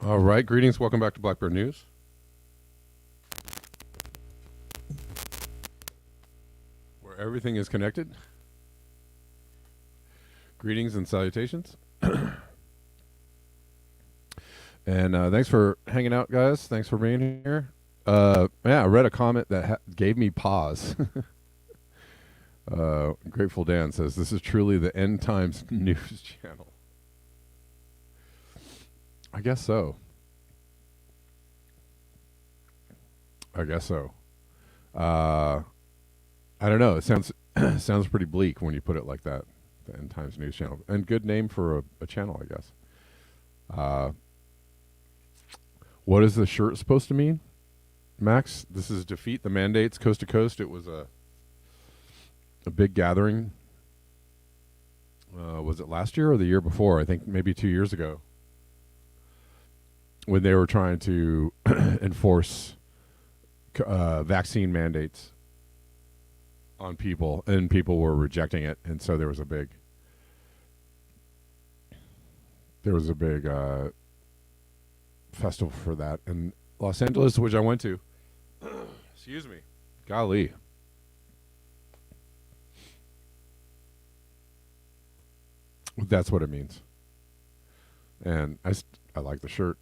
All right, greetings. Welcome back to Blackbird News, where everything is connected. Greetings and salutations. And thanks for hanging out, guys. Thanks for being here. Yeah, I read a comment that gave me pause. Grateful Dan says, this is truly the End Times news channel. I guess so. I don't know. It sounds sounds pretty bleak when you put it like that. The End Times news channel, and good name for a channel, I guess. What is the shirt supposed to mean, Max? This is defeat the mandates coast to coast. It was a big gathering. Was it last year or the year before? I think maybe 2 years ago, when they were trying to enforce vaccine mandates on people, and people were rejecting it, and so there was a big festival for that in Los Angeles, which I went to. Excuse me, golly. That's what it means, and I like the shirt.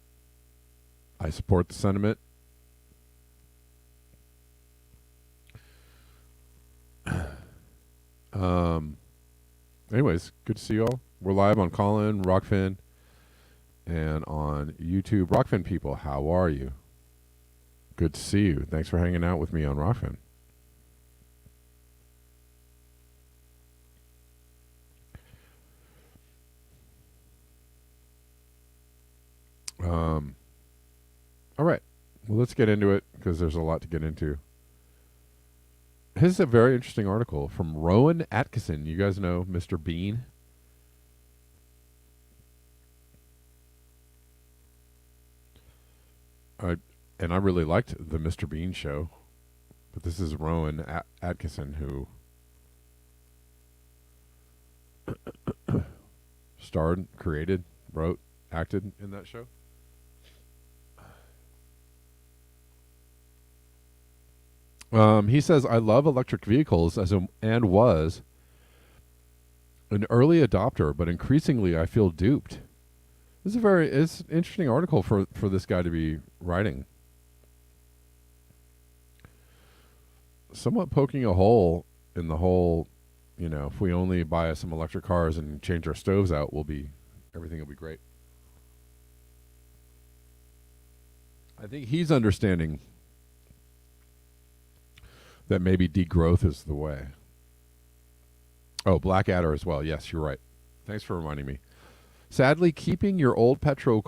I support the sentiment. Anyways, good to see you all. We're live on Callin, Rockfin, and on YouTube. Rockfin people, how are you? Good to see you. Thanks for hanging out with me on Rockfin. All right. Well, let's get into it, because there's a lot to get into. This is a very interesting article from Rowan Atkinson. You guys know Mr. Bean? And I really liked the Mr. Bean show, but this is Rowan Atkinson, who starred, created, wrote, acted in that show. He says, I love electric vehicles and was an early adopter, but increasingly I feel duped. This is it's an interesting article for this guy to be writing. Somewhat poking a hole in the whole, if we only buy some electric cars and change our stoves out, everything will be great. I think he's understanding that maybe degrowth is the way. Oh, Blackadder as well. Yes, you're right. Thanks for reminding me. Sadly, keeping your old petrol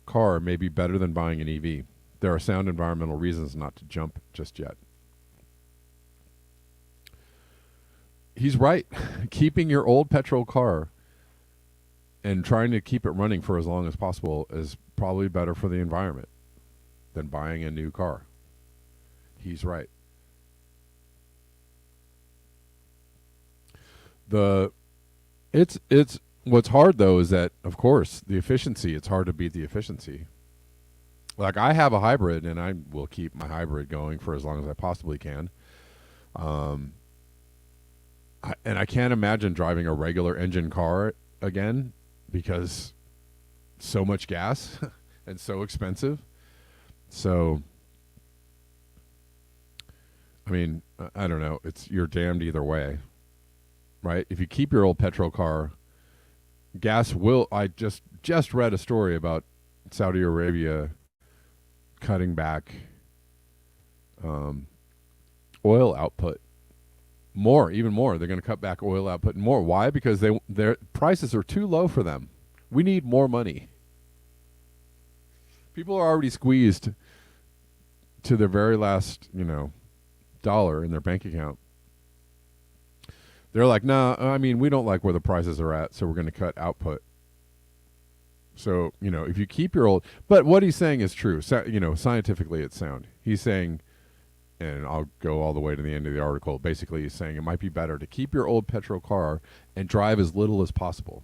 car may be better than buying an EV. There are sound environmental reasons not to jump just yet. He's right. Keeping your old petrol car and trying to keep it running for as long as possible is probably better for the environment than buying a new car. He's right. It's what's hard though is that, of course, the efficiency, it's hard to beat the efficiency. Like, I have a hybrid, and I will keep my hybrid going for as long as I possibly can. And I can't imagine driving a regular engine car again, because so much gas and so expensive. So, I mean, I don't know. You're damned either way, right? If you keep your old petrol car, gas will. I just read a story about Saudi Arabia cutting back oil output even more. They're going to cut back oil output more. Why? Because their prices are too low for them. We need more money. People are already squeezed to their very last, dollar in their bank account. They're like, nah, I mean, we don't like where the prices are at, so we're going to cut output. So, if you keep your old... But what he's saying is true. Scientifically it's sound. He's saying, and I'll go all the way to the end of the article, basically he's saying it might be better to keep your old petrol car and drive as little as possible.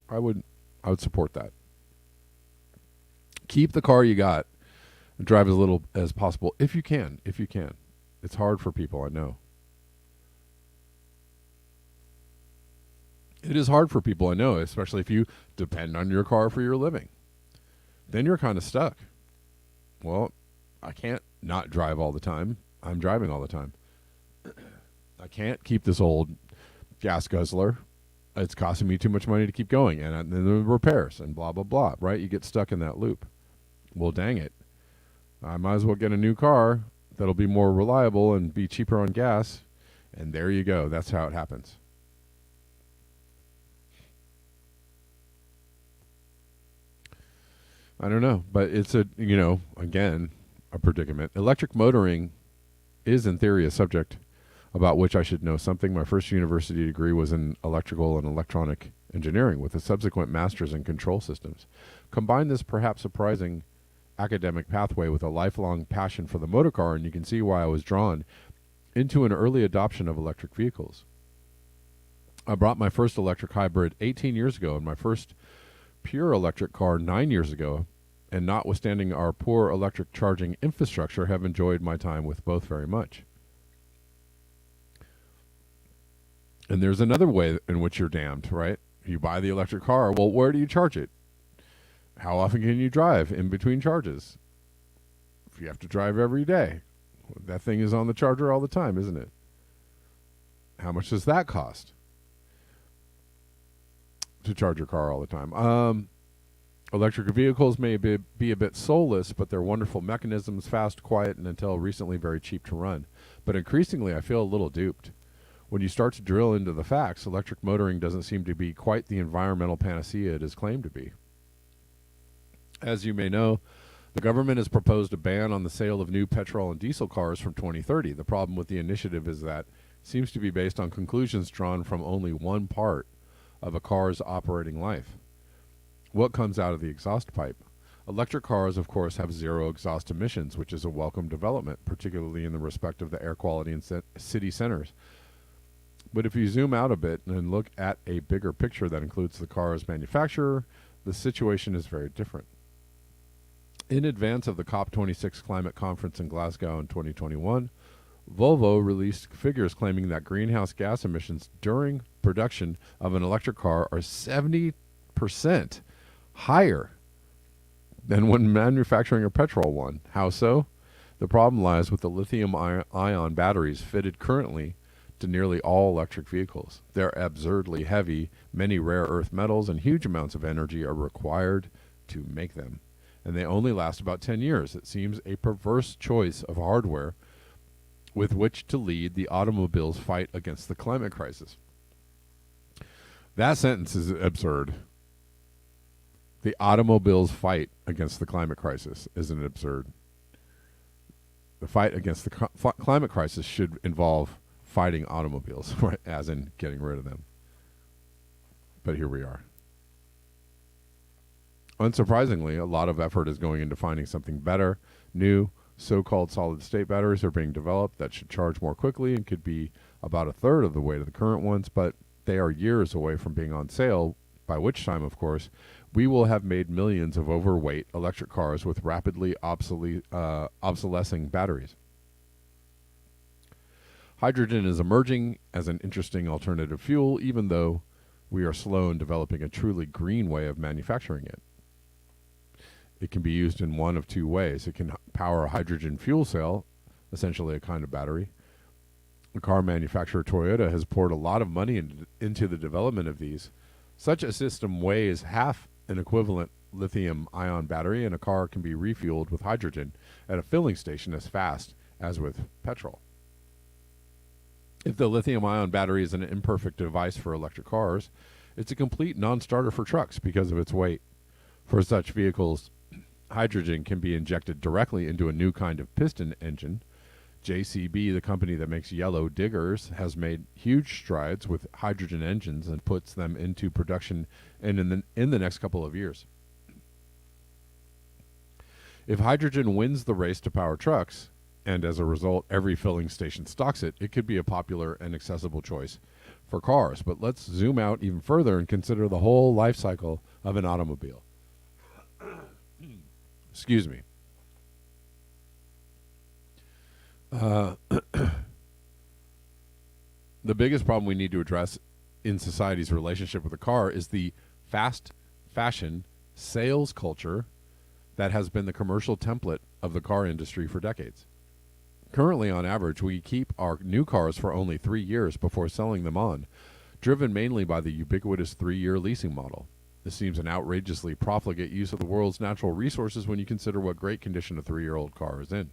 I would support that. Keep the car you got and drive as little as possible if you can. If you can. It's hard for people, I know. It is hard for people, I know, especially if you depend on your car for your living. Then you're kind of stuck. Well, I can't not drive all the time. I'm driving all the time. I can't keep this old gas guzzler. It's costing me too much money to keep going. And then the repairs and blah, blah, blah, right? You get stuck in that loop. Well, dang it. I might as well get a new car that'll be more reliable and be cheaper on gas. And there you go. That's how it happens. I don't know, but it's again, a predicament. Electric motoring is in theory a subject about which I should know something. My first university degree was in electrical and electronic engineering with a subsequent master's in control systems. Combine this perhaps surprising academic pathway with a lifelong passion for the motor car, and you can see why I was drawn into an early adoption of electric vehicles. I bought my first electric hybrid 18 years ago and my first pure electric car 9 years ago, and notwithstanding our poor electric charging infrastructure, have enjoyed my time with both very much. And there's another way in which you're damned, right? You buy the electric car, well, where do you charge it? How often can you drive in between charges? If you have to drive every day, that thing is on the charger all the time, isn't it? How much does that cost to charge your car all the time? Electric vehicles may be a bit soulless, but they're wonderful mechanisms, fast, quiet, and until recently very cheap to run. But increasingly, I feel a little duped. When you start to drill into the facts, electric motoring doesn't seem to be quite the environmental panacea it is claimed to be. As you may know, the government has proposed a ban on the sale of new petrol and diesel cars from 2030. The problem with the initiative is that it seems to be based on conclusions drawn from only one part of a car's operating life. What comes out of the exhaust pipe? Electric cars, of course, have zero exhaust emissions, which is a welcome development, particularly in the respect of the air quality in city centers. But if you zoom out a bit and look at a bigger picture that includes the car's manufacturer, the situation is very different. In advance of the COP26 climate conference in Glasgow in 2021, Volvo released figures claiming that greenhouse gas emissions during production of an electric car are 70% higher than when manufacturing a petrol one. How so? The problem lies with the lithium-ion batteries fitted currently to nearly all electric vehicles. They're absurdly heavy, many rare earth metals, and huge amounts of energy are required to make them. And they only last about 10 years. It seems a perverse choice of hardware with which to lead the automobile's fight against the climate crisis. That sentence is absurd. The automobile's fight against the climate crisis isn't absurd. The fight against the climate crisis should involve fighting automobiles, right, as in getting rid of them. But here we are. Unsurprisingly, a lot of effort is going into finding something better. New so-called solid-state batteries are being developed that should charge more quickly and could be about a third of the weight of the current ones, but they are years away from being on sale, by which time, of course, we will have made millions of overweight electric cars with rapidly obsolescing batteries. Hydrogen is emerging as an interesting alternative fuel, even though we are slow in developing a truly green way of manufacturing it. It can be used in one of two ways. It can power a hydrogen fuel cell, essentially a kind of battery. The car manufacturer Toyota has poured a lot of money into the development of these. Such a system weighs half an equivalent lithium-ion battery, and a car can be refueled with hydrogen at a filling station as fast as with petrol. If the lithium-ion battery is an imperfect device for electric cars, it's a complete non-starter for trucks because of its weight. For such vehicles, hydrogen can be injected directly into a new kind of piston engine. JCB, the company that makes yellow diggers, has made huge strides with hydrogen engines and puts them into production in the next couple of years. If hydrogen wins the race to power trucks, and as a result every filling station stocks it, it could be a popular and accessible choice for cars. But let's zoom out even further and consider the whole life cycle of an automobile. Excuse me. Uh, the biggest problem we need to address in society's relationship with the car is the fast fashion sales culture that has been the commercial template of the car industry for decades. Currently, on average, we keep our new cars for only 3 years before selling them on, driven mainly by the ubiquitous 3-year leasing model. This seems an outrageously profligate use of the world's natural resources when you consider what great condition a 3-year-old car is in.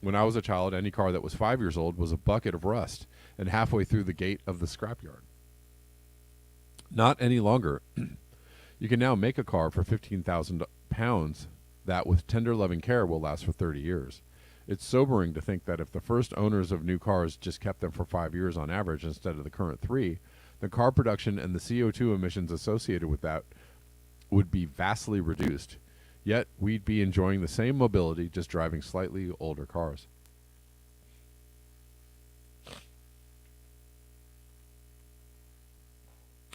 When I was a child, any car that was 5 years old was a bucket of rust and halfway through the gate of the scrapyard. Not any longer. You can now make a car for £15,000 that, with tender loving care, will last for 30 years. It's sobering to think that if the first owners of new cars just kept them for 5 years on average instead of the current 3, the car production and the CO2 emissions associated with that would be vastly reduced. Yet, we'd be enjoying the same mobility, just driving slightly older cars.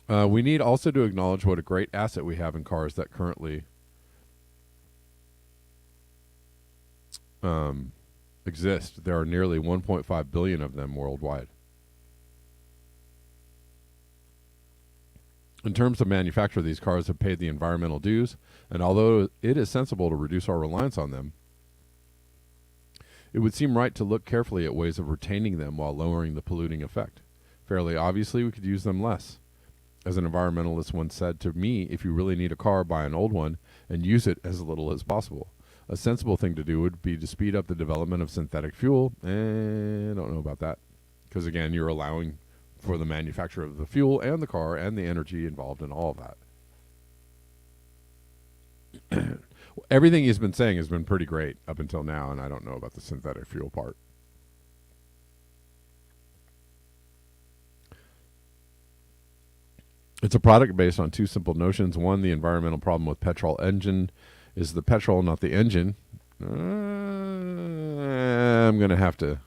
We need also to acknowledge what a great asset we have in cars that currently exist. There are nearly 1.5 billion of them worldwide. In terms of manufacture, these cars have paid the environmental dues, and although it is sensible to reduce our reliance on them, it would seem right to look carefully at ways of retaining them while lowering the polluting effect. Fairly obviously, we could use them less. As an environmentalist once said to me, if you really need a car, buy an old one and use it as little as possible. A sensible thing to do would be to speed up the development of synthetic fuel. I don't know about that. Because again, you're allowing for the manufacture of the fuel and the car and the energy involved in all of that. Everything he's been saying has been pretty great up until now, and I don't know about the synthetic fuel part. It's a product based on two simple notions. One, the environmental problem with petrol engine is the petrol, not the engine. I'm going to have to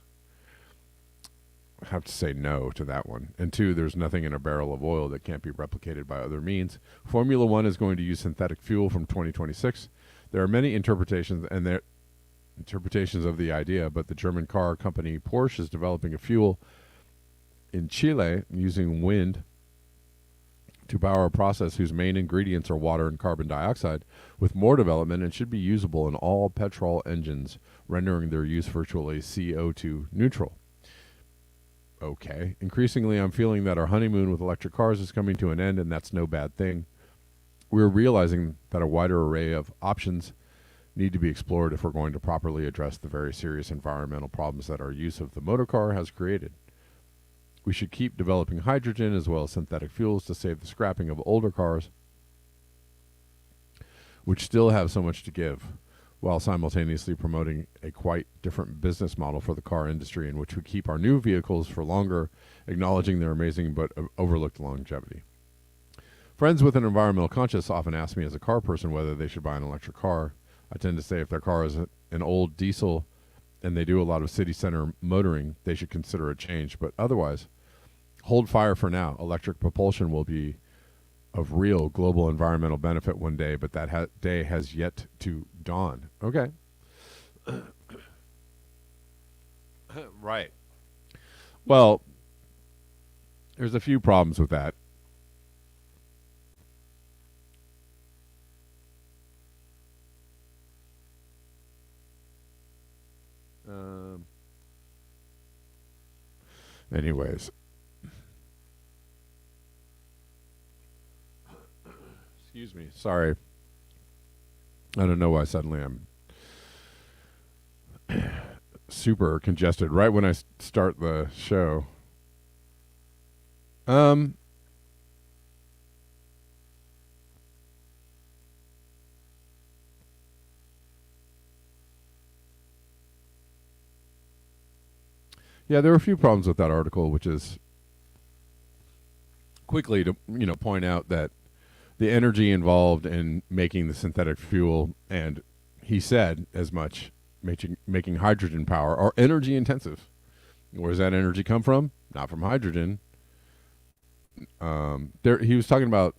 say no to that one. And two, there's nothing in a barrel of oil that can't be replicated by other means. Formula One is going to use synthetic fuel from 2026. There are many interpretations of the idea, but the German car company Porsche is developing a fuel in Chile using wind to power a process whose main ingredients are water and carbon dioxide. With more development, it should be usable in all petrol engines, rendering their use virtually CO2 neutral. Okay. Increasingly, I'm feeling that our honeymoon with electric cars is coming to an end, and that's no bad thing. We're realizing that a wider array of options need to be explored if we're going to properly address the very serious environmental problems that our use of the motor car has created. We should keep developing hydrogen as well as synthetic fuels to save the scrapping of older cars, which still have so much to give, while simultaneously promoting a quite different business model for the car industry in which we keep our new vehicles for longer, acknowledging their amazing but overlooked longevity. Friends with an environmental conscience often ask me as a car person whether they should buy an electric car. I tend to say if their car is an old diesel and they do a lot of city center motoring, they should consider a change. But otherwise, hold fire for now. Electric propulsion will be of real global environmental benefit one day, but that day has yet to dawn. Okay. Right. Well, there's a few problems with that. Anyways. Excuse me. Sorry. I don't know why suddenly I'm super congested right when I start the show. Yeah, there are a few problems with that article, which is quickly to point out that the energy involved in making the synthetic fuel, and he said as much, making hydrogen power, are energy intensive. Where does that energy come from? Not from hydrogen. He was talking about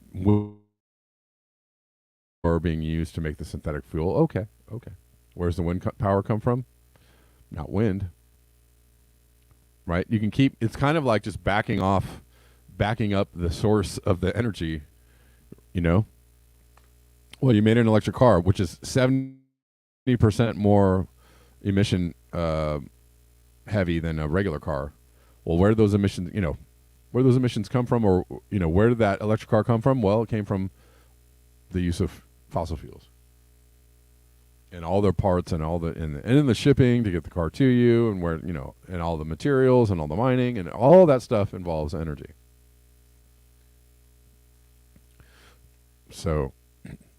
are being used to make the synthetic fuel. Okay, okay. Where's the wind power come from? Not wind, right? You can keep. It's kind of like just backing up the source of the energy. You know, well, you made an electric car, which is 70% more emission heavy than a regular car. Well, where do those emissions? Where do those emissions come from, or where did that electric car come from? Well, it came from the use of fossil fuels and all their parts and in the shipping to get the car to you, and where and all the materials and all the mining and all that stuff involves energy. So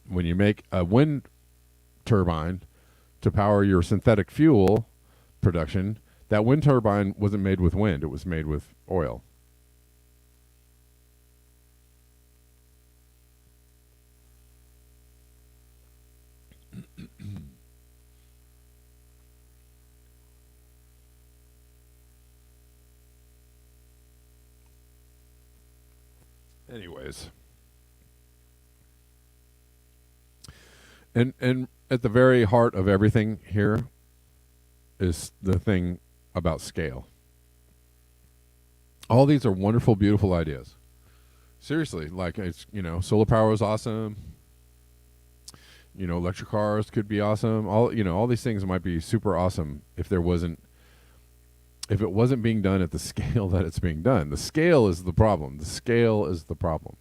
when you make a wind turbine to power your synthetic fuel production, that wind turbine wasn't made with wind, it was made with oil. Anyways, and at the very heart of everything here is the thing about scale. All these are wonderful, beautiful ideas. Seriously, like it's solar power is awesome. Electric cars could be awesome. All these things might be super awesome if it wasn't being done at the scale that it's being done. The scale is the problem. The scale is the problem.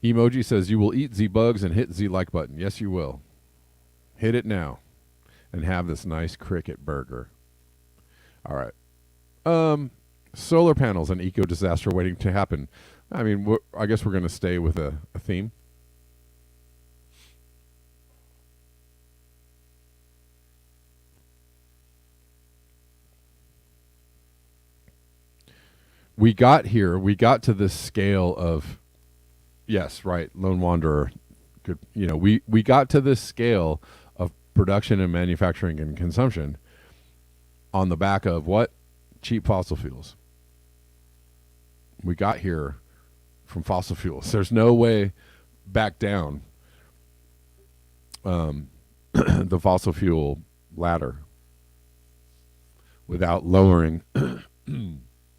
Emoji says, you will eat Z bugs and hit Z like button. Yes, you will. Hit it now and have this nice cricket burger. All right. Solar panels and eco disaster waiting to happen. I mean, I guess we're going to stay with a theme. We got to this scale of, yes, right, Lone Wanderer. Good, we got to this scale of production and manufacturing and consumption on the back of what? Cheap fossil fuels. We got here from fossil fuels. There's no way back down the fossil fuel ladder without lowering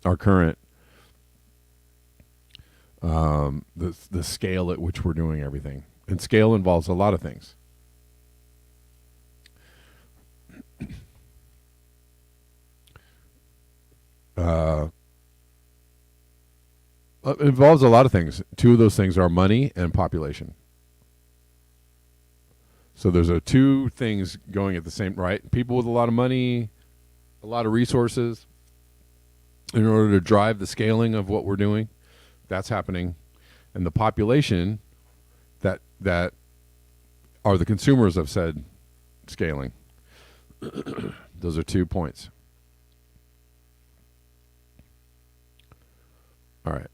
our current the scale at which we're doing everything. And scale involves a lot of things. It involves a lot of things. Two of those things are money and population. So there's two things going at the same, right? People with a lot of money, a lot of resources, in order to drive the scaling of what we're doing. That's happening. And the population that are the consumers of said scaling. Those are 2 points. All right.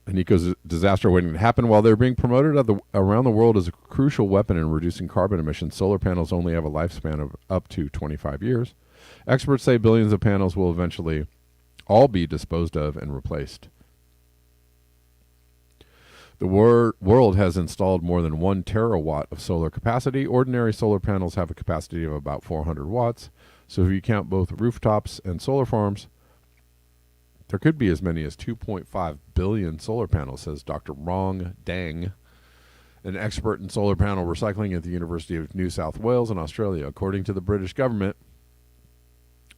An eco disaster waiting to happen while they're being promoted around the world as a crucial weapon in reducing carbon emissions. Solar panels only have a lifespan of up to 25 years. Experts say billions of panels will eventually all be disposed of and replaced. The world has installed more than 1 terawatt of solar capacity. Ordinary solar panels have a capacity of about 400 watts. So if you count both rooftops and solar farms, there could be as many as 2.5 billion solar panels, says Dr. Rong Dang, an expert in solar panel recycling at the University of New South Wales in Australia. According to the British government,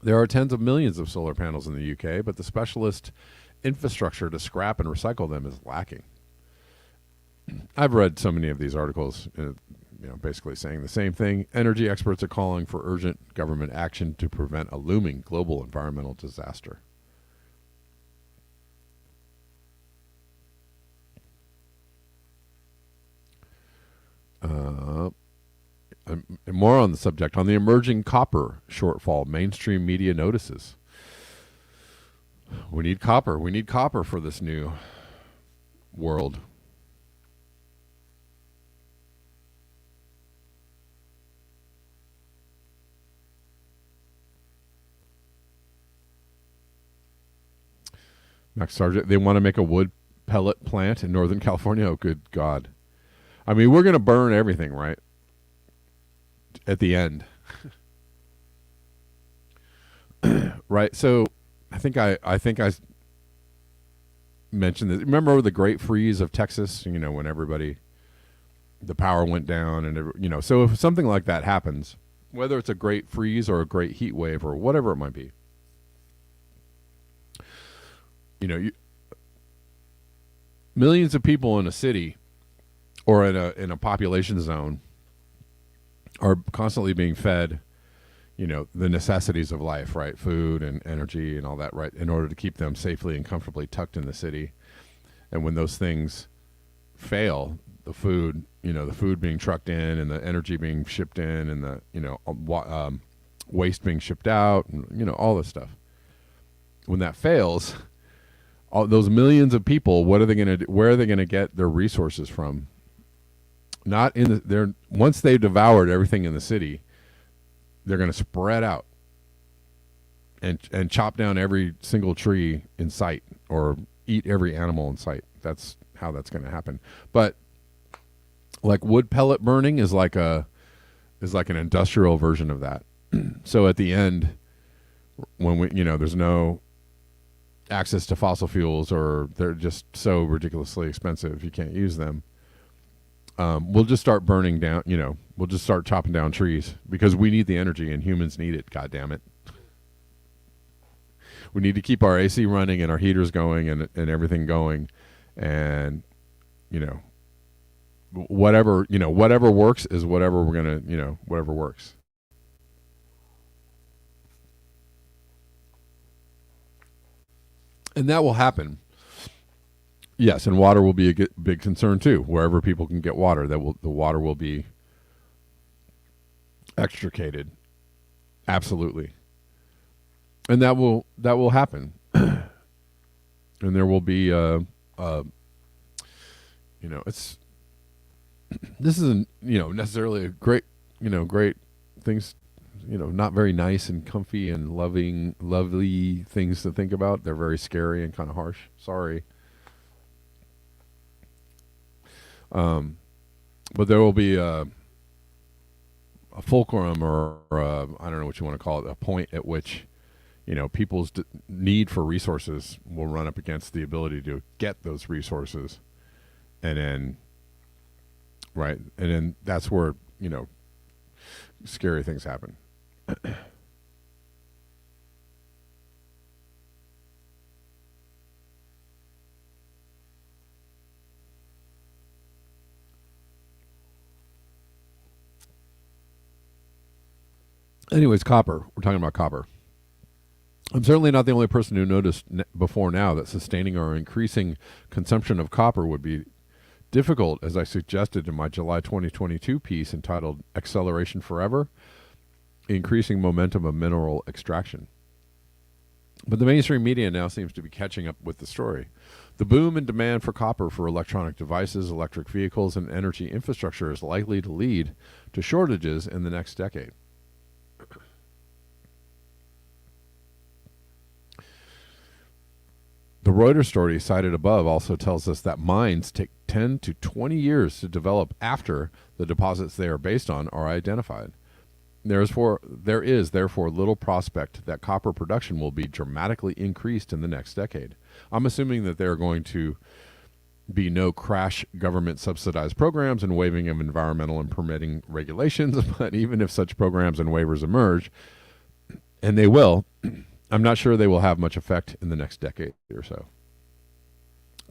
there are tens of millions of solar panels in the UK, but the specialist infrastructure to scrap and recycle them is lacking. I've read so many of these articles, basically saying the same thing. Energy experts are calling for urgent government action to prevent a looming global environmental disaster. And more on the subject. On the emerging copper shortfall, mainstream media notices. We need copper. We need copper for this new world. Max Sargent, they want to make a wood pellet plant in Northern California. Oh, good God. I mean, we're going to burn everything, right? At the end. Right. So I think I mentioned this. Remember the great freeze of Texas, when the power went down and, so if something like that happens, whether it's a great freeze or a great heat wave or whatever it might be, millions of people in a city or in a population zone are constantly being fed, the necessities of life, right? Food and energy and all that, right? In order to keep them safely and comfortably tucked in the city. And when those things fail, the food being trucked in and the energy being shipped in and the, waste being shipped out and, all this stuff. When that fails, all those millions of people, what are they going to do? Where are they going to get their resources from? Not in the, once they've devoured everything in the city, they're going to spread out and chop down every single tree in sight or eat every animal in sight. That's how that's going to happen. But like wood pellet burning is like an industrial version of that. So at the end, when there's no access to fossil fuels or they're just so ridiculously expensive you can't use them, we'll just start burning down, we'll just start chopping down trees because we need the energy and humans need it, God damn it. We need to keep our AC running and our heaters going and everything going. And, whatever works is whatever we're going to, whatever works. And that will happen. Yes, and water will be a big concern too. Wherever people can get water, the water will be extricated. Absolutely. And that will happen. And there will be it's this isn't, necessarily a great things, not very nice and comfy and lovely things to think about. They're very scary and kind of harsh. Sorry. But there will be a fulcrum or I don't know what you want to call it, a point at which, people's need for resources will run up against the ability to get those resources. And then, right. And then that's where, scary things happen. Anyways, copper. We're talking about copper. I'm certainly not the only person who noticed before now that sustaining or increasing consumption of copper would be difficult, as I suggested in my July 2022 piece entitled Acceleration Forever, Increasing Momentum of Mineral Extraction. But the mainstream media now seems to be catching up with the story. The boom in demand for copper for electronic devices, electric vehicles, and energy infrastructure is likely to lead to shortages in the next decade. The Reuters story cited above also tells us that mines take 10 to 20 years to develop after the deposits they are based on are identified. There is therefore little prospect that copper production will be dramatically increased in the next decade. I'm assuming that there are going to be no crash government subsidized programs and waiving of environmental and permitting regulations, but even if such programs and waivers emerge, and they will, I'm not sure they will have much effect in the next decade or so.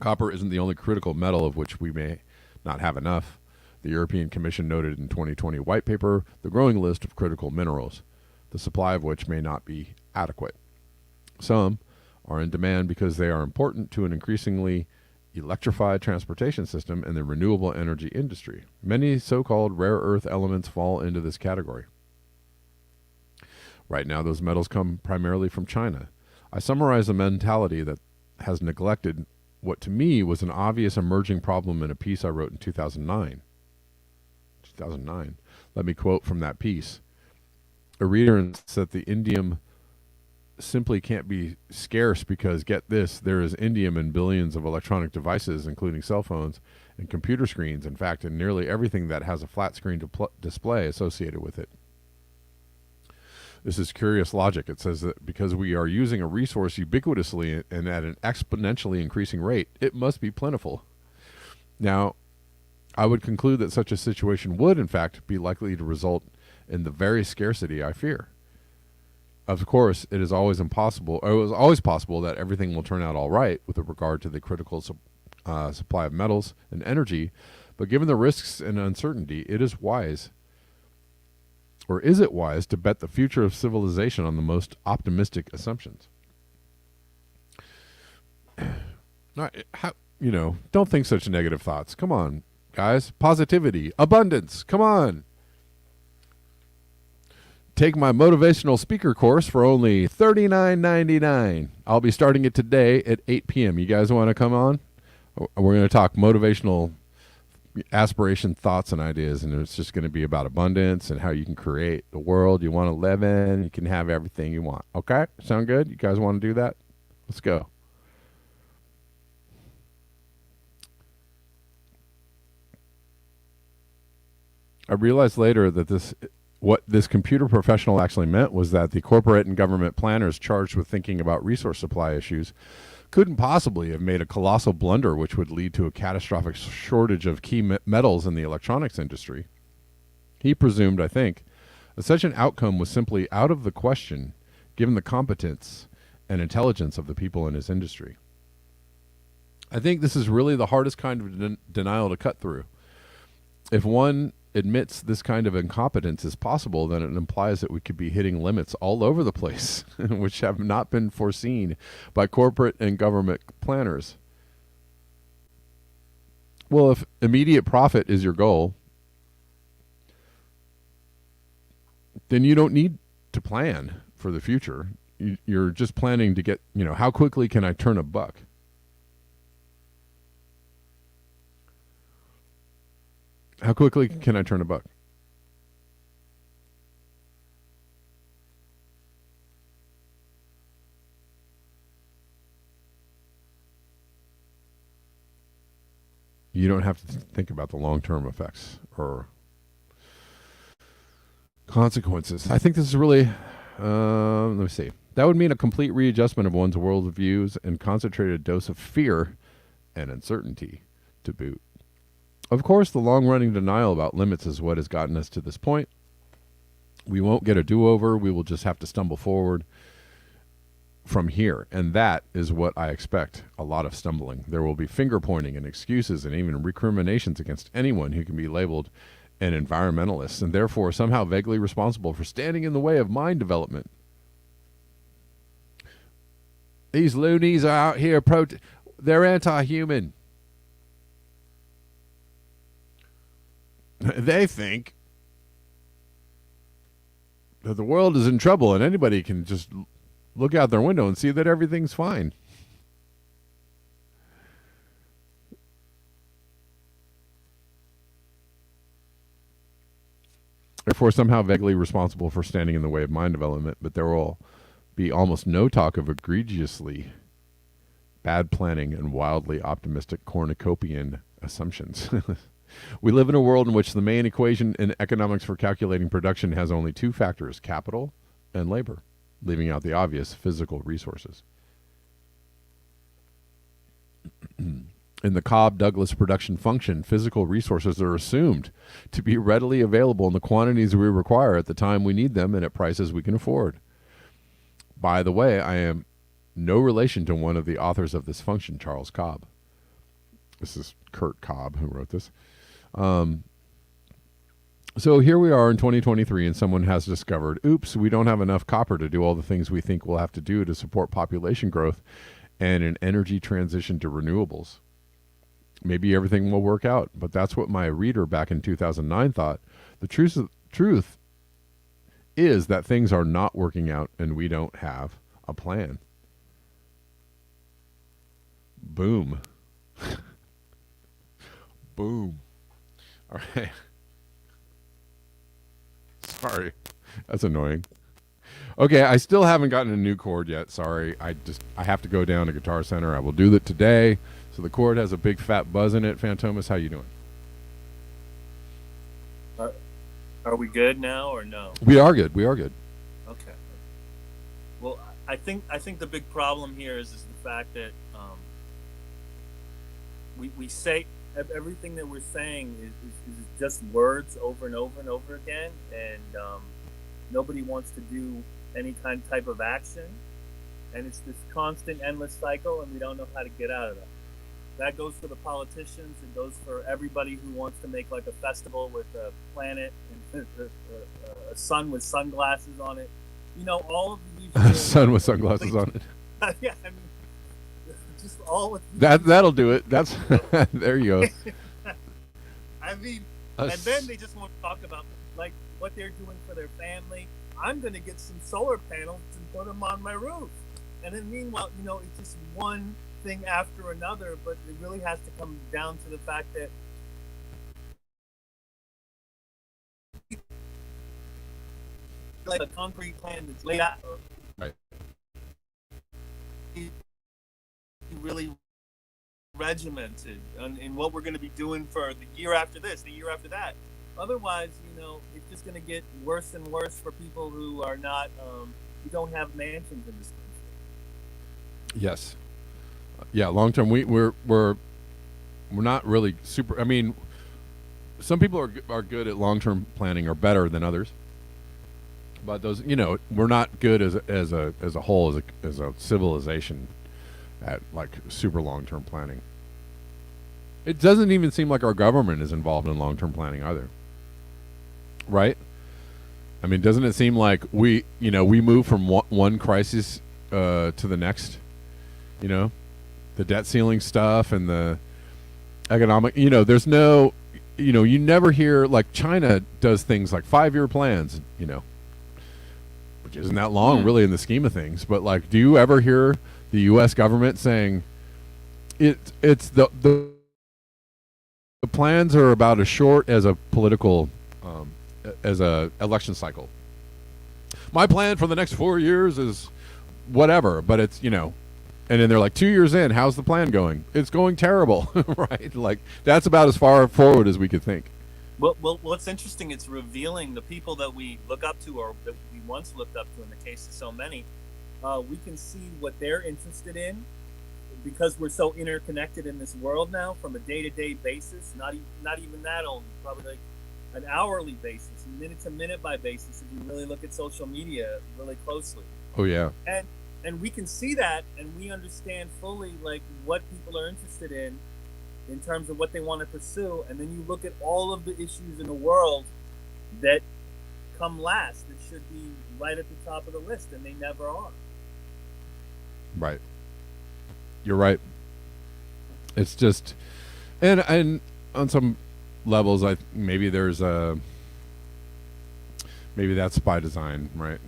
Copper isn't the only critical metal of which we may not have enough. The European Commission noted in 2020 white paper the growing list of critical minerals, the supply of which may not be adequate. Some are in demand because they are important to an increasingly electrified transportation system and the renewable energy industry. Many so-called rare earth elements fall into this category. Right now, those metals come primarily from China. I summarize a mentality that has neglected what to me was an obvious emerging problem in a piece I wrote in 2009. Let me quote from that piece. A reader insists that the indium simply can't be scarce because, get this, there is indium in billions of electronic devices, including cell phones and computer screens. In fact, in nearly everything that has a flat screen display associated with it. This is curious logic. It says that because we are using a resource ubiquitously and at an exponentially increasing rate, it must be plentiful. Now, I would conclude that such a situation would, in fact, be likely to result in the very scarcity I fear. Of course, it was always possible that everything will turn out all right with regard to the critical supply of metals and energy, but given the risks and uncertainty, it is wise, or is it wise, to bet the future of civilization on the most optimistic assumptions? Don't think such negative thoughts. Come on, guys. Positivity, abundance. Come on. Take my motivational speaker course for only $39.99. I'll be starting it today at 8 p.m. You guys want to come on? We're going to talk motivational aspiration, thoughts, and ideas, and it's just going to be about abundance and how you can create the world you want to live in. You can have everything you want. Okay? Sound good? You guys want to do that? Let's go. I realized later that what this computer professional actually meant was that the corporate and government planners charged with thinking about resource supply issues couldn't possibly have made a colossal blunder which would lead to a catastrophic shortage of key metals in the electronics industry. He presumed, I think, that such an outcome was simply out of the question given the competence and intelligence of the people in his industry. I think this is really the hardest kind of denial to cut through. If one admits this kind of incompetence is possible, then it implies that we could be hitting limits all over the place, which have not been foreseen by corporate and government planners. Well, if immediate profit is your goal, then you don't need to plan for the future. You're just planning to get, how quickly can I turn a buck? How quickly can I turn a buck? You don't have to think about the long-term effects or consequences. I think this is really, let me see. That would mean a complete readjustment of one's worldviews and concentrated dose of fear and uncertainty to boot. Of course, the long-running denial about limits is what has gotten us to this point. We won't get a do-over. We will just have to stumble forward from here. And that is what I expect, a lot of stumbling. There will be finger-pointing and excuses and even recriminations against anyone who can be labeled an environmentalist and therefore somehow vaguely responsible for standing in the way of mind development. These loonies are out here, they're anti-human. They think that the world is in trouble and anybody can just look out their window and see that everything's fine. Therefore, somehow vaguely responsible for standing in the way of mind development, but there will be almost no talk of egregiously bad planning and wildly optimistic cornucopian assumptions. We live in a world in which the main equation in economics for calculating production has only two factors, capital and labor, leaving out the obvious physical resources. In the Cobb-Douglas production function, physical resources are assumed to be readily available in the quantities we require at the time we need them and at prices we can afford. By the way, I am no relation to one of the authors of this function, Charles Cobb. This is Kurt Cobb who wrote this. So here we are in 2023 and someone has discovered, oops, we don't have enough copper to do all the things we think we'll have to do to support population growth and an energy transition to renewables. Maybe everything will work out, but that's what my reader back in 2009 thought. The truth is that things are not working out and we don't have a plan. Boom. Boom. All right. Sorry. That's annoying. Okay, I still haven't gotten a new chord yet. Sorry, I have to go down to Guitar Center. I will do that today. So the chord has a big fat buzz in it. Fantomas, how you doing? Are, are we good now or no? We are good. We are good. Okay. Well, I think the big problem here is the fact that we say everything that we're saying is just words over and over and over again, and nobody wants to do any type of action, and it's this constant, endless cycle, and we don't know how to get out of that. That goes for the politicians. It goes for everybody who wants to make like a festival with a planet and a sun with sunglasses on it. You know, all of these Sun with sunglasses on it. yeah, I mean, just all with That'll do it. That's there you go. I mean, and then they just want to talk about like what they're doing for their family. I'm going to get some solar panels and put them on my roof. And then meanwhile, you know, it's just one thing after another, but it really has to come down to the fact that like a concrete plan that's laid out, Right. really regimented in what we're going to be doing for the year after this, the year after that. Otherwise, you know, it's just going to get worse and worse for people who are not, who don't have mansions in this country. Yes. Yeah. Long term, we're not really super. I mean, some people are good at long term planning, or better than others. But those, you know, we're not good as a whole, as a civilization at like super long term planning. It doesn't even seem like our government is involved in long term planning either. Right? I mean, doesn't it seem like we move from one crisis to the next? You know, the debt ceiling stuff and the economic. You know, there's no, you know, you never hear like China does things like 5-year plans. You know, which isn't that long really in the scheme of things. But like, do you ever hear the U.S. government saying it's the plans are about as short as a political as a election cycle. My plan for the next 4 years is whatever, but it's, you know, and then they're like 2 years in, how's the plan going? It's going terrible, right? Like that's about as far forward as we could think. Well, what's interesting, it's revealing the people that we look up to, or that we once looked up to in the case of so many. We can see what they're interested in because we're so interconnected in this world now from a day-to-day basis, not even that only, probably like an hourly basis, minute to minute by basis, if you really look at social media really closely. Oh yeah. And we can see that, and we understand fully like what people are interested in terms of what they want to pursue. And then you look at all of the issues in the world that come last, that should be right at the top of the list, and they never are. Right. You're right. It's just, and on some levels, maybe there's maybe that's by design, right?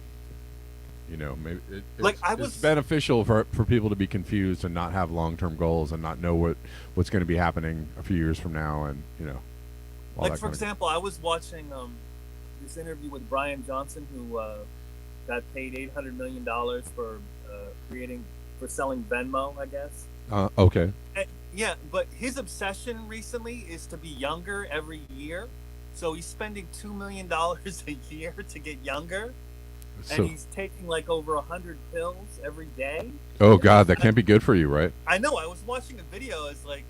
You know, maybe it's beneficial for people to be confused and not have long-term goals and not know what's going to be happening a few years from now, and you know. Like for example, I was watching this interview with Brian Johnson, who got paid $800 million for selling Venmo, I guess. Okay. Yeah, but his obsession recently is to be younger every year. So he's spending $2 million a year to get younger. And he's taking like over 100 pills every day. Oh, God, that can't be good for you, right? I know. I was watching a video. It's like,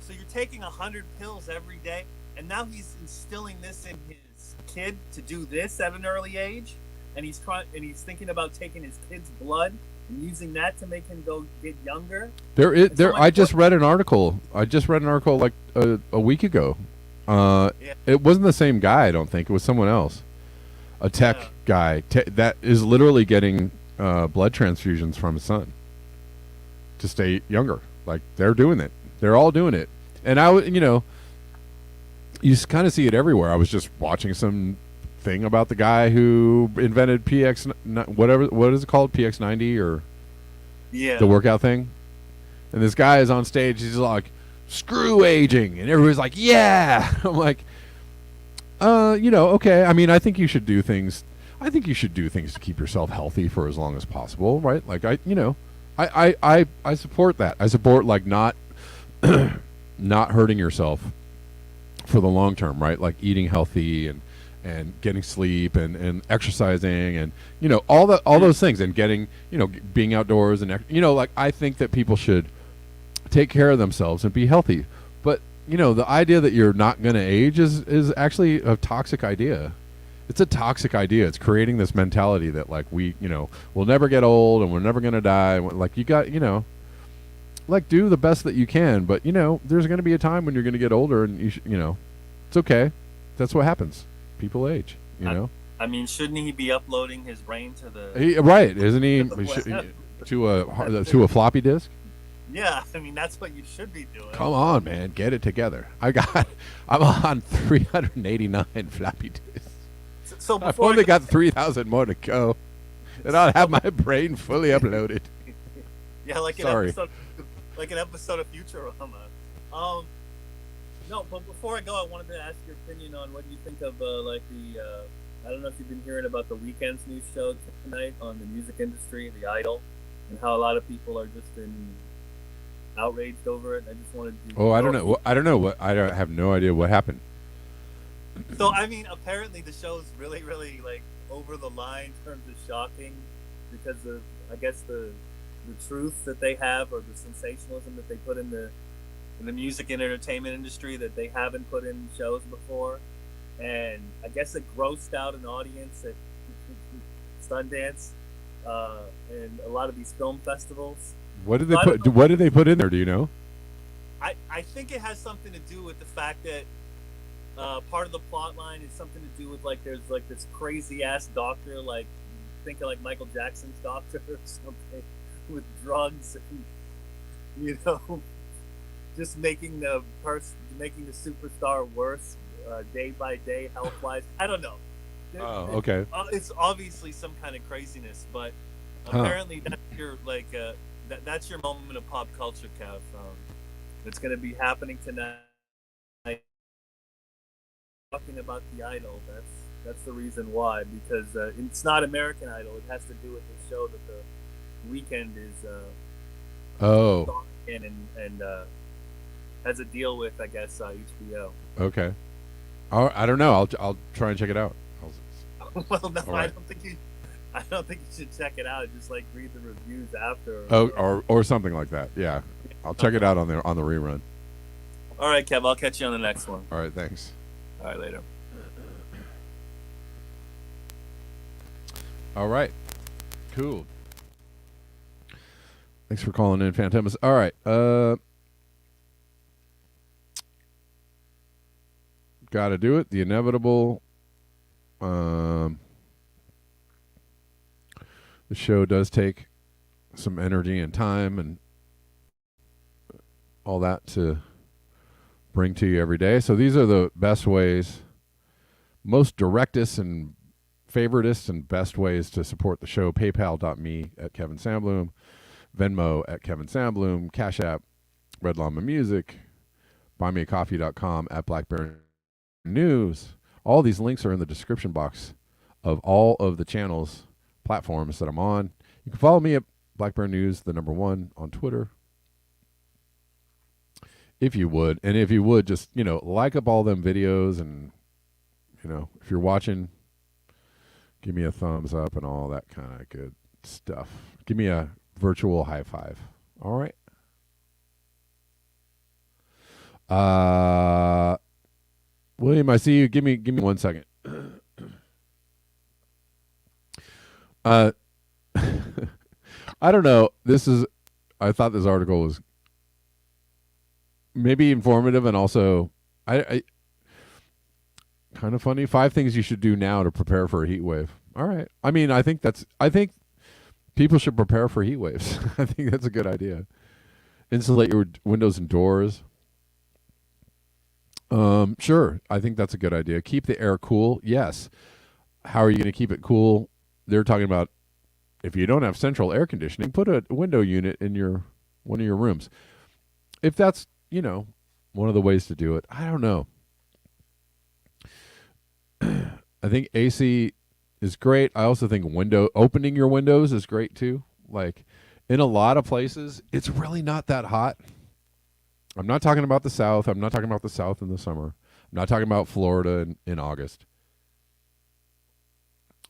so you're taking 100 pills every day, and now he's instilling this in his kid to do this at an early age, and he's thinking about taking his kid's blood and using that to make him go get younger. I just read an article. Like a week ago. It wasn't the same guy. I don't think it was someone else. A tech guy that is literally getting blood transfusions from his son to stay younger. Like they're doing it. They're all doing it. And you kind of see it everywhere. I was just watching some thing about the guy who invented what is it called, PX90 or the workout thing. And this guy is on stage. He's like, "Screw aging," and everybody's like, "Yeah." I'm like, okay. I mean, I think you should do things. I think you should do things to keep yourself healthy for as long as possible, right? Like I support that. I support like not not hurting yourself for the long term, right? Like eating healthy and getting sleep and exercising and all those things and getting being outdoors and like I think that people should take care of themselves and be healthy. But the idea that you're not going to age is actually a toxic idea. It's a toxic idea. It's creating this mentality that like we'll never get old and we're never going to die. Like you got like do the best that you can, but there's going to be a time when you're going to get older and it's okay. That's what happens. People age, I mean, shouldn't he be uploading his brain to right? Isn't he to a floppy disk? Yeah, I mean that's what you should be doing. Come on, man, get it together. I'm on 389 floppy disks. So I've only got 3,000 more to go, and I'll have my brain fully uploaded. Yeah, like an episode of Futurama. No, but before I go, I wanted to ask your opinion on what you think of I don't know if you've been hearing about the Weeknd's new show tonight on the music industry, The Idol, and how a lot of people are just outraged over it. I just wanted to. Oh, I don't know. I have no idea what happened. So I mean, apparently the show's really, really like over the line in terms of shocking because of I guess the truth that they have or the sensationalism that they put in the music and entertainment industry that they haven't put in shows before, and I guess it grossed out an audience at Sundance and a lot of these film festivals. What did they put? What did they put in there? Do you know? I think it has something to do with the fact that part of the plot line is something to do with like there's like this crazy ass doctor, like think of like Michael Jackson's doctor or something, with drugs and just making the superstar worse day by day health wise. I don't know. Oh, okay. It's obviously some kind of craziness, but apparently that's your that's your moment of pop culture, Kev. It's going to be happening tonight. Talking about The Idol, that's the reason why, because it's not American Idol. It has to do with the show that the Weeknd is in and has a deal with, I guess, HBO. Okay. I don't know. I'll try and check it out. Well, no, right. I don't think you should check it out. Just like read the reviews after. Or something like that. Yeah, I'll check it out on the rerun. All right, Kev. I'll catch you on the next one. All right. Thanks. All right, later. All right. Cool. Thanks for calling in, Phantomas. All right. Got to do it. The inevitable. The show does take some energy and time and all that to bring to you every day. So these are the best ways, most directest and favoritist and best ways to support the show. PayPal.me at Kevin Sandbloom, Venmo at Kevin Sandbloom, Cash App, Red Llama Music, BuyMeACoffee.com at Blackberry News. All these links are in the description box of all of the channels, platforms that I'm on. You can follow me at Blackberry News, the #1 on Twitter. If you would, and if you would, just, like up all them videos and, if you're watching, give me a thumbs up and all that kind of good stuff. Give me a virtual high five. All right. William, I see you. Give me 1 second. I don't know. I thought this article was maybe informative and also I kind of funny. 5 things you should do now to prepare for a heat wave. All right. I mean, I think people should prepare for heat waves. I think that's a good idea. Insulate your windows and doors. Sure. I think that's a good idea. Keep the air cool. Yes. How are you going to keep it cool? They're talking about if you don't have central air conditioning, put a window unit in one of your rooms. If that's, one of the ways to do it, I don't know. I think AC is great. I also think opening your windows is great too. Like in a lot of places, it's really not that hot. I'm not talking about the South. I'm not talking about the South in the summer. I'm not talking about Florida in August.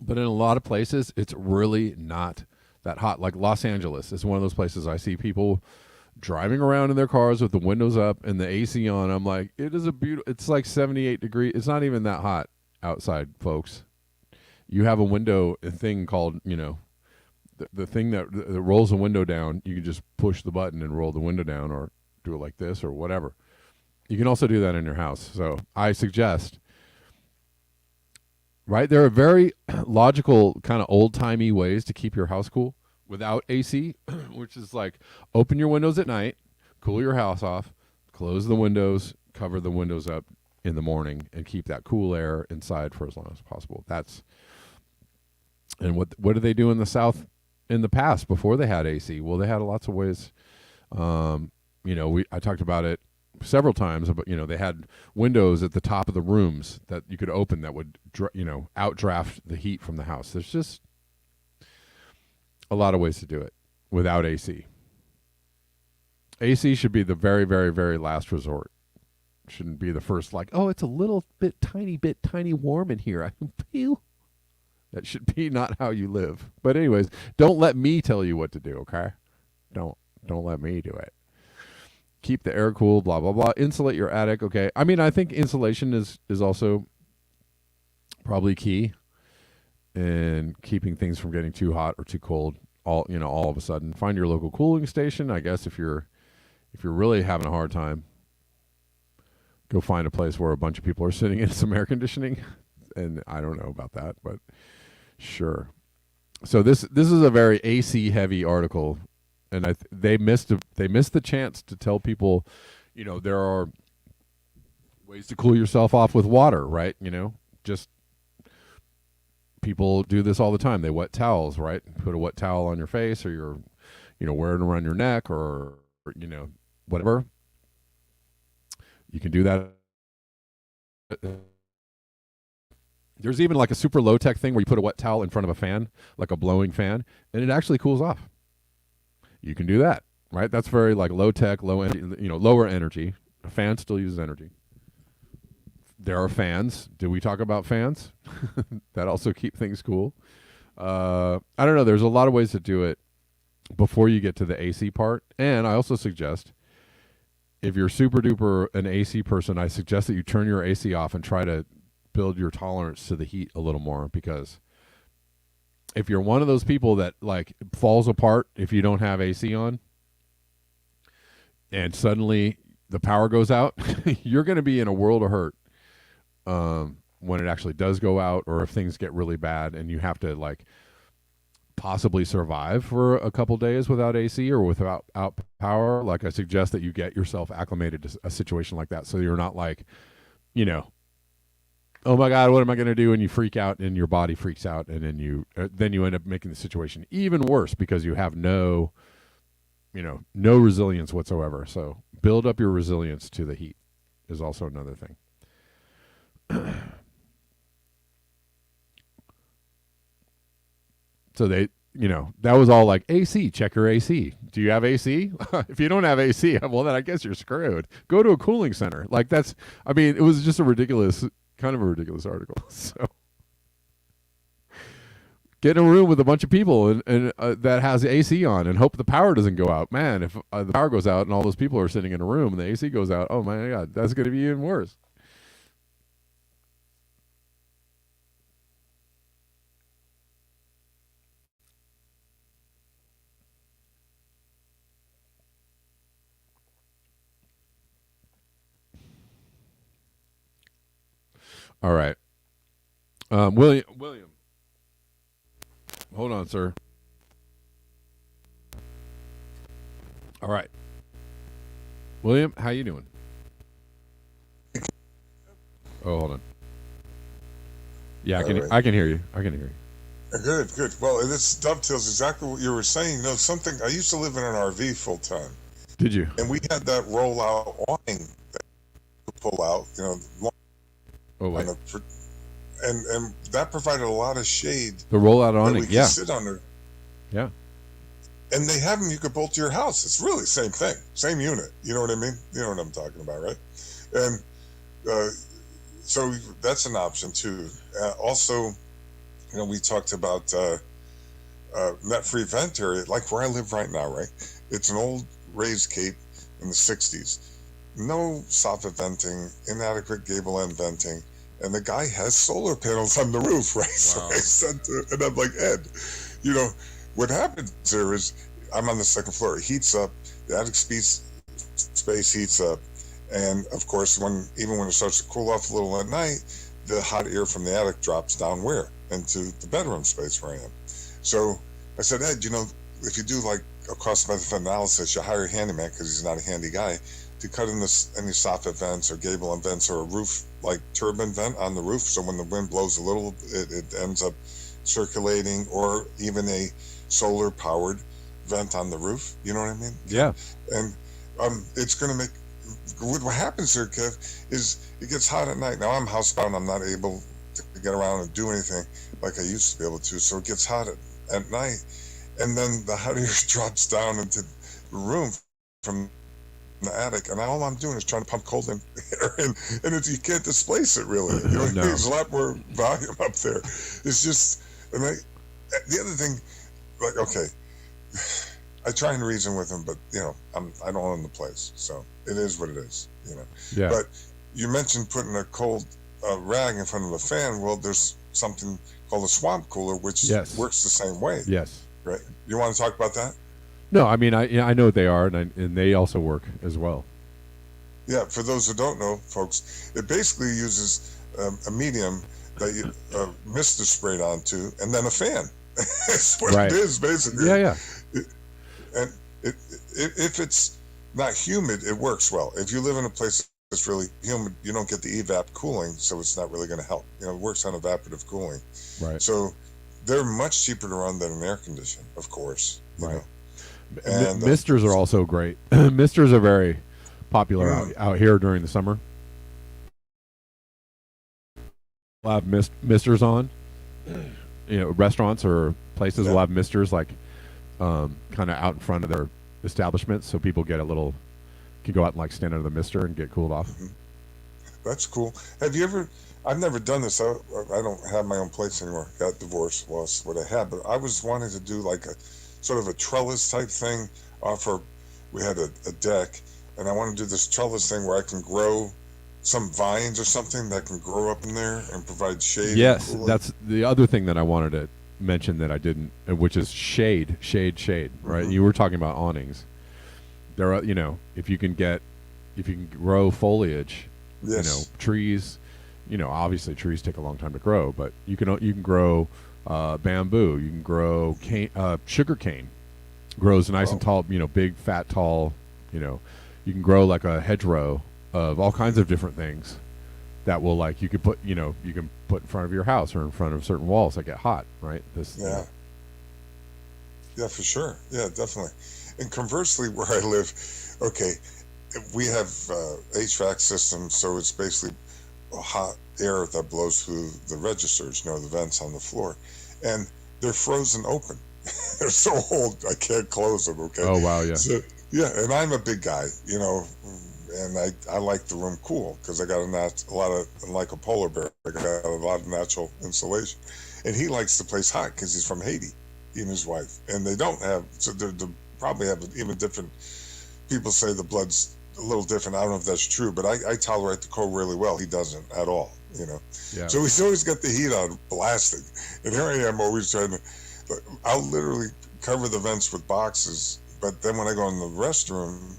But in a lot of places, it's really not that hot. Like Los Angeles is one of those places I see people driving around in their cars with the windows up and the AC on. I'm like, it is a beautiful. It's like 78 degrees. It's not even that hot outside, folks. You have a thing called, the thing that rolls the window down. You can just push the button and roll the window down, or do it like this or whatever. You can also do that in your house. So I suggest. Right? There are very logical, kind of old-timey ways to keep your house cool without AC, which is like open your windows at night, cool your house off, close the windows, cover the windows up in the morning, and keep that cool air inside for as long as possible. And what did they do in the South in the past before they had AC? Well, they had lots of ways. I talked about it several times, but they had windows at the top of the rooms that you could open that would outdraft the heat from the house. There's just a lot of ways to do it without AC. AC should be the very, very, very last resort. Shouldn't be the first, like, oh, it's a little bit tiny warm in here, I can feel. That should be not how you live. But anyways, don't let me tell you what to do, okay? Don't let me do it. Keep the air cool, blah, blah, blah. Insulate your attic, okay? I mean, I think insulation is also probably key in keeping things from getting too hot or too cold all of a sudden. Find your local cooling station, I guess, if you're really having a hard time. Go find a place where a bunch of people are sitting in some air conditioning. And I don't know about that, but sure. So this is a very AC heavy article. And they missed the chance to tell people, there are ways to cool yourself off with water, right? Just people do this all the time. They wet towels, right? Put a wet towel on your face, or wear it around your neck, or whatever. You can do that. There's even like a super low tech thing where you put a wet towel in front of a fan, like a blowing fan, and it actually cools off. You can do that, right? That's very like low tech, lower energy. A fan still uses energy. There are fans. Did we talk about fans? That also keep things cool. I don't know. There's a lot of ways to do it before you get to the AC part. And I also suggest, if you're super duper an AC person, I suggest that you turn your AC off and try to build your tolerance to the heat a little more, because if you're one of those people that like falls apart if you don't have AC on and suddenly the power goes out, you're going to be in a world of hurt when it actually does go out, or if things get really bad and you have to like possibly survive for a couple days without AC or without power. Like, I suggest that you get yourself acclimated to a situation like that, so you're not like, oh my God, what am I going to do? And you freak out and your body freaks out, and then you end up making the situation even worse because you have no resilience whatsoever. So build up your resilience to the heat is also another thing. So that was all like AC, check your AC. Do you have AC? If you don't have AC, well, then I guess you're screwed. Go to a cooling center. Like it was just kind of a ridiculous article. So get in a room with a bunch of people and that has AC on, and hope the power doesn't go out. Man, if the power goes out and all those people are sitting in a room and the AC goes out, oh my God, that's going to be even worse. All right. William. Hold on, sir. All right. William, how you doing? Oh, hold on. Yeah, I can hear you. I can hear you. Good. Well, this dovetails exactly what you were saying. Something, I used to live in an RV full time. Did you? And we had that roll-out awning that you could pull out, Oh, wait. and that provided a lot of shade The rollout that we awning, could yeah, sit under. yeah, And they have them you could bolt to your house. It's really the same thing, same unit. You know what I mean? You know what I'm talking about, right? And uh, so that's an option too. Also, we talked about net-free vent area, like where I live right now, right? It's an old raised cape in the 60s. No soffit venting, inadequate gable end venting, and the guy has solar panels on the roof, right? So Wow. I said and I'm like, Ed, you know, what happens there is I'm on the second floor. It heats up. The attic space heats up. And of course, even when it starts to cool off a little at night, the hot air from the attic drops down where? Into the bedroom space where I am. So I said, Ed, if you do like a cost benefit analysis, you hire a handyman because he's not a handy guy to cut in any soffit vents or gable end vents or a roof like turbine vent on the roof. So when the wind blows a little, it ends up circulating, or even a solar powered vent on the roof. You know what I mean? yeah. And it's going to make what happens there, Kev, is it gets hot at night. Now I'm housebound. I'm not able to get around and do anything like I used to be able to. So it gets hot at night, and then the hot air drops down into the room from the attic, and all I'm doing is trying to pump cold air in, and you can't displace it really. No. There's a lot more volume up there. It's just, and the other thing, like, okay, I try and reason with him, but I don't own the place, so it is what it is. Yeah. But you mentioned putting a cold rag in front of the fan. Well, there's something called a swamp cooler, which Yes. works the same way. Yes. Right? You want to talk about that? No, I mean, I know what they are, and they also work as well. Yeah. For those who don't know, folks, it basically uses a medium that you mist is sprayed onto, and then a fan. That's what Right. it is, basically. Yeah. And if it's not humid, it works well. If you live in a place that's really humid, you don't get the evap cooling, so it's not really going to help. It works on evaporative cooling. Right. So they're much cheaper to run than an air conditioner, of course. Right. And Misters are also great. Misters are very popular out here during the summer. We'll have misters on. Restaurants or places will have misters like kind of out in front of their establishments, so people can go out and like stand under the mister and get cooled off. Mm-hmm. That's cool. Have you ever? I've never done this. I don't have my own place anymore. Got divorced, lost what I had. But I was wanting to do like a sort of a trellis type thing. We had a deck, and I want to do this trellis thing where I can grow some vines or something that can grow up in there and provide shade. Yes, and cooling. that's the other thing that I wanted to mention that I didn't, which is shade, right? Mm-hmm. You were talking about awnings. There are, if you can grow foliage, Yes. trees, obviously trees take a long time to grow, but you can grow bamboo, you can grow sugar cane grows nice and tall, big, fat, tall, you can grow like a hedgerow of all kinds of different things that will you can put in front of your house or in front of certain walls that get hot, right? Yeah. Yeah, for sure. Yeah, definitely. And conversely, where I live, okay, we have HVAC systems, so it's basically hot air that blows through the registers, the vents on the floor, and they're frozen open. They're so old, I can't close them. Okay. Oh wow, yeah. So, yeah, and I'm a big guy, and I like the room cool because I got a lot of, like a polar bear, I got a lot of natural insulation, and he likes the place hot because he's from Haiti, he and his wife, and they don't have, so they probably have even different. People say the blood's a little different. I don't know if that's true, but I tolerate the cold really well. He doesn't at all, Yeah. So he's always got the heat on, blasting, and here I am always trying to. I'll literally cover the vents with boxes, but then when I go in the restroom,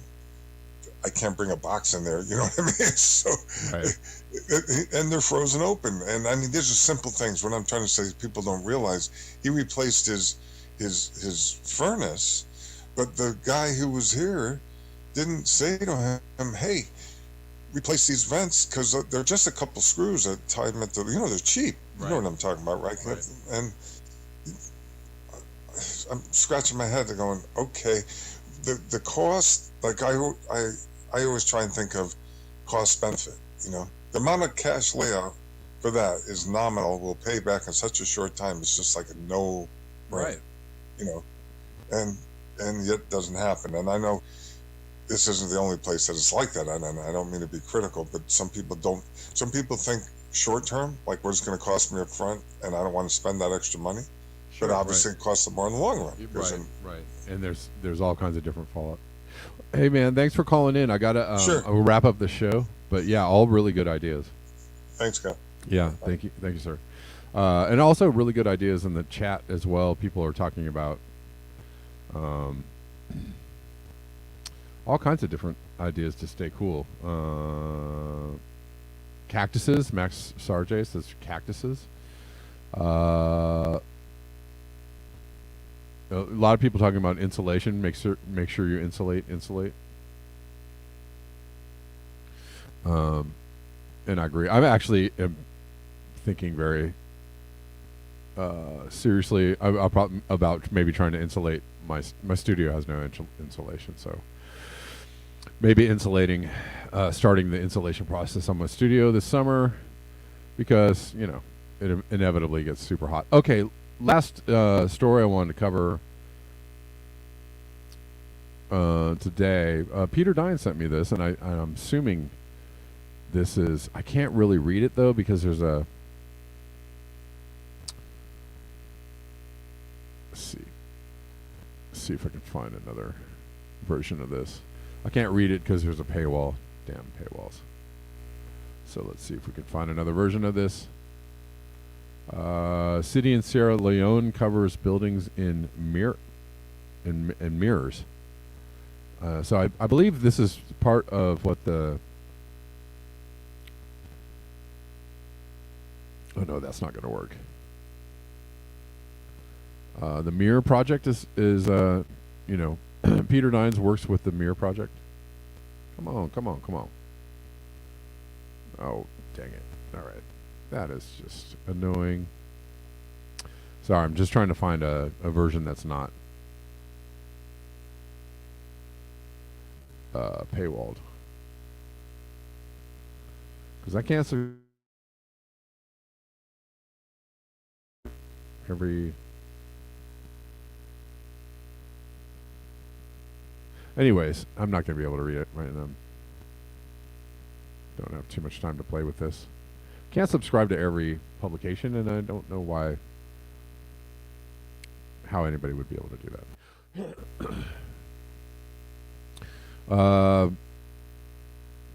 I can't bring a box in there. You know what I mean? So, Right. and they're frozen open. And I mean, these are simple things. What I'm trying to say is people don't realize he replaced his furnace, but the guy who was here didn't say to him, "Hey, replace these vents because they're just a couple screws that tie them at the. They're cheap. Right. You know what I'm talking about, right? And I'm scratching my head. They're going, okay, the cost. Like I always try and think of cost benefit. The amount of cash layout for that is nominal. We'll pay back in such a short time. It's just like a no, Right. you know, and yet it doesn't happen. And I know this isn't the only place that it's like that. And I don't mean to be critical, but some people don't. Some people think short term, like what it's going to cost me up front, and I don't want to spend that extra money. Sure, But obviously, right. it costs them more in the long run. Right, right. And there's all kinds of different fallout. Hey man, thanks for calling in. I gotta Sure. I'll wrap up the show, but yeah, all really good ideas. Thanks, Scott. Yeah, thank you, sir. And also really good ideas in the chat as well. People are talking about all kinds of different ideas to stay cool. Cactuses. Max Sarjay says cactuses. A lot of people talking about insulation. Make sure you insulate. And I agree. I'm actually thinking very seriously about maybe trying to insulate my studio. Has no insulation, so maybe starting the insulation process on my studio this summer, because it inevitably gets super hot. Okay, last story I wanted to cover today. Peter Dine sent me this, and I'm assuming this is. I can't really read it though because there's a. Let's see if I can find another version of this. I can't read it because there's a paywall. Damn paywalls. So let's see if we can find another version of this. City in Sierra Leone covers buildings in mirrors. So I believe this is part of what the. Oh no, that's not going to work. The Mirror Project is Peter Dines works with the Mirror Project. Come on. Oh, dang it. All right. That is just annoying. Sorry, I'm just trying to find a version that's not paywalled. Because I can't Anyways, I'm not going to be able to read it right now. Don't have too much time to play with this. Can't subscribe to every publication, and I don't know how anybody would be able to do that.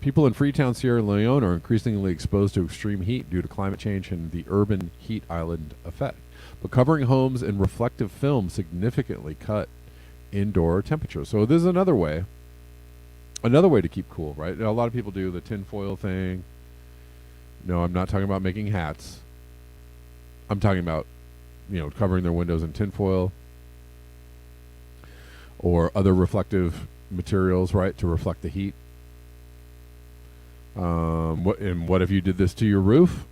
People in Freetown, Sierra Leone are increasingly exposed to extreme heat due to climate change and the urban heat island effect. But covering homes in reflective film significantly cut indoor temperatures. So this is another way to keep cool, right? A lot of people do the tinfoil thing. No, I'm not talking about making hats. I'm talking about, covering their windows in tinfoil or other reflective materials, right, to reflect the heat. What if you did this to your roof?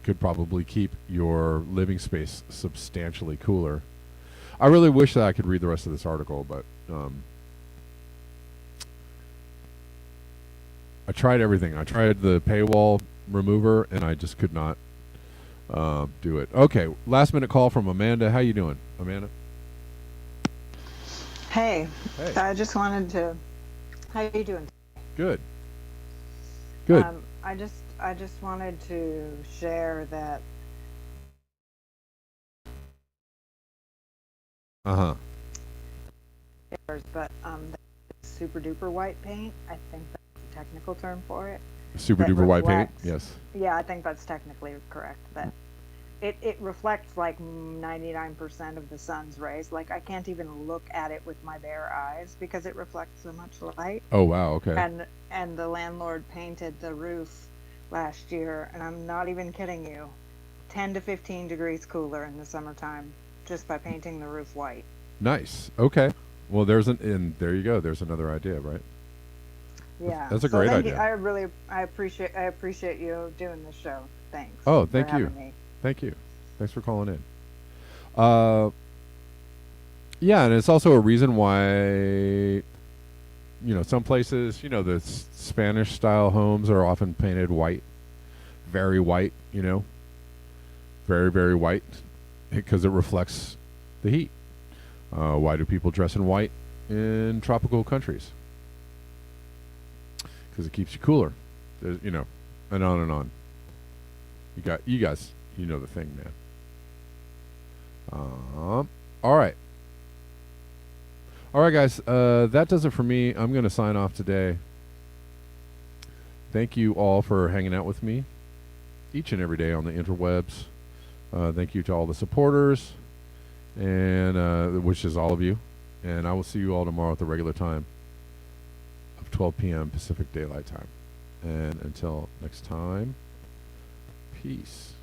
Could probably keep your living space substantially cooler. I really wish that I could read the rest of this article, but I tried everything. I tried the paywall remover, and I just could not do it. Okay, last minute call from Amanda. How you doing, Amanda? Hey. Hey. I just wanted to. How you doing? Good. I just wanted to share that. But super duper white paint. I think that's the technical term for it. Super that duper white paint. reflects- Yes. Yeah, I think that's technically correct. That it reflects like 99% of the sun's rays. Like I can't even look at it with my bare eyes because it reflects so much light. Oh wow. Okay. And the landlord painted the roof last year, and I'm not even kidding you, 10 to 15 degrees cooler in the summertime just by painting the roof white. Nice. Okay. Well, there you go. There's another idea, right? Yeah, That's a so great thank idea. you. I appreciate you doing this show. Thanks. Oh, for thank you. having me. Thank you. Thanks for calling in. Yeah, and it's also a reason why, some places, the Spanish style homes are often painted white. very white, very, very white, because it reflects the heat. Why do people dress in white in tropical countries? Because it keeps you cooler. And on and on. You guys, you know the thing, man. All right, guys. That does it for me. I'm going to sign off today. Thank you all for hanging out with me each and every day on the interwebs. Thank you to all the supporters, and which is all of you. And I will see you all tomorrow at the regular time of 12 p.m. Pacific Daylight Time. And until next time, peace.